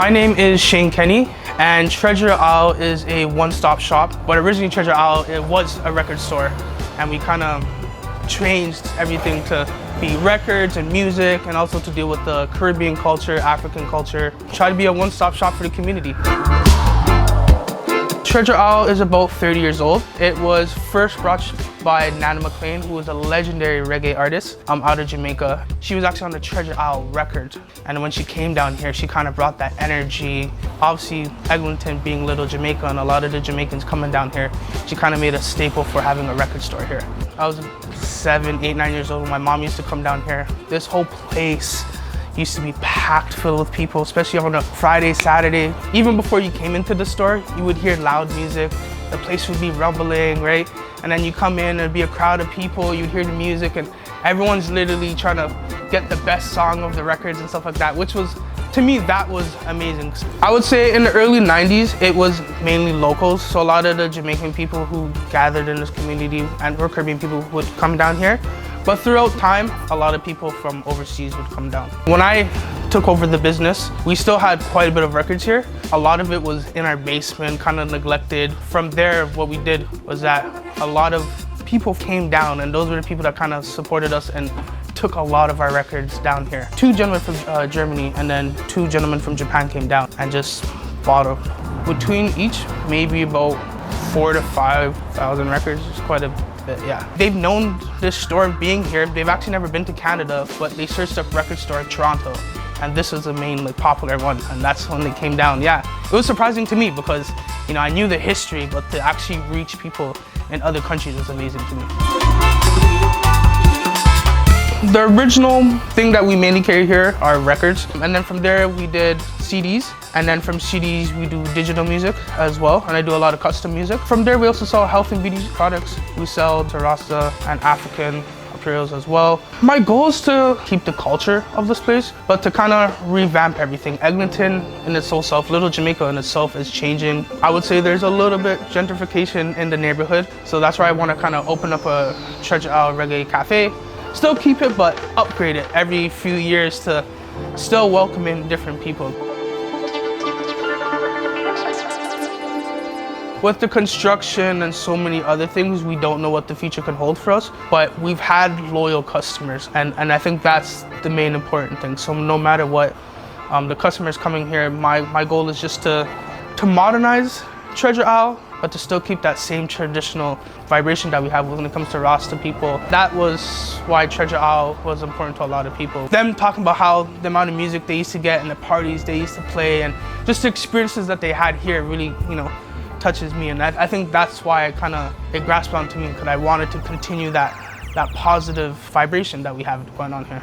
My name is Shane Kenny, and TreaJah Isle is a one-stop shop. But originally TreaJah Isle, it was a record store, and we kind of changed everything to be records and music, and also to deal with the Caribbean culture, African culture. Try to be a one-stop shop for the community. TreaJah Isle is about 30 years old. It was first brought by Nana McLean, who was a legendary reggae artist out of Jamaica. She was actually on the TreaJah Isle record. And when she came down here, she kind of brought that energy. Obviously, Eglinton being little Jamaica and a lot of the Jamaicans coming down here, she kind of made a staple for having a record store here. I was 7, 8, 9 years old when my mom used to come down here. This whole place used to be packed full of people, especially on a Friday, Saturday. Even before you came into the store, you would hear loud music. The place would be rumbling, right? And then you come in, there'd be a crowd of people, you'd hear the music, and everyone's literally trying to get the best song of the records and stuff like that, which was, to me, that was amazing. I would say in the early 90s, it was mainly locals. So a lot of the Jamaican people who gathered in this community and or Caribbean people would come down here. But throughout time, a lot of people from overseas would come down. When I took over the business, we still had quite a bit of records here. A lot of it was in our basement, kind of neglected. From there, what we did was that a lot of people came down, and those were the people that kind of supported us and took a lot of our records down here. 2 gentlemen from Germany and then 2 gentlemen from Japan came down and just bought them. Between each, maybe about 4,000 to 5,000 records. It's quite a bit, yeah. They've known this store being here. They've actually never been to Canada, but they searched up record store in Toronto, and this was the main popular one, and that's when they came down. Yeah, it was surprising to me because, you know, I knew the history, but to actually reach people in other countries was amazing to me. The original thing that we mainly carry here are records, and then from there we did CDs, and then from CDs we do digital music as well, and I do a lot of custom music. From there we also sell health and beauty products. We sell Rasta and African apparels as well. My goal is to keep the culture of this place, but to kind of revamp everything. Eglinton in its whole self, Little Jamaica in itself is changing. I would say there's a little bit gentrification in the neighborhood, so that's why I want to kind of open up a TreaJah Isle reggae cafe. Still keep it, but upgrade it every few years to still welcome in different people. With the construction and so many other things, we don't know what the future can hold for us, but we've had loyal customers, and I think that's the main important thing. So no matter what, the customers coming here, my goal is just to modernize TreaJah Isle, but to still keep that same traditional vibration that we have when it comes to Rasta people. That was why TreaJah Isle was important to a lot of people. Them talking about how the amount of music they used to get and the parties they used to play, and just the experiences that they had here really, you know, touches me. And I think that's why it grasped onto me, because I wanted to continue that positive vibration that we have going on here.